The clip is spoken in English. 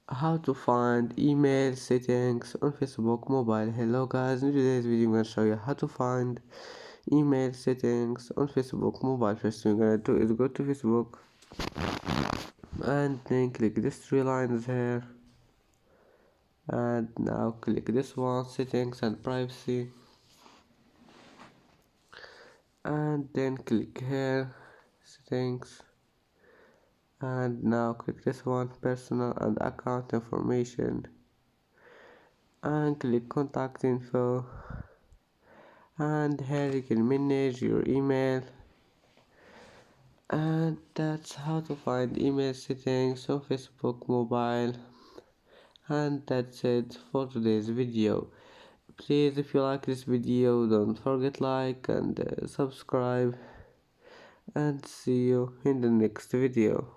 How to find email settings on Facebook mobile. Hello guys, in today's video I'm gonna show you how to find email settings on Facebook mobile. First thing you're gonna do is go to Facebook and then click this three lines here, and now click this one, settings and privacy, and then click here, settings, and now click this one, personal and account information, and click contact info, and here you can manage your email. And that's how to find email settings on Facebook mobile. And that's it for today's video. Please, if you like this video, don't forget like and subscribe, and see you in the next video.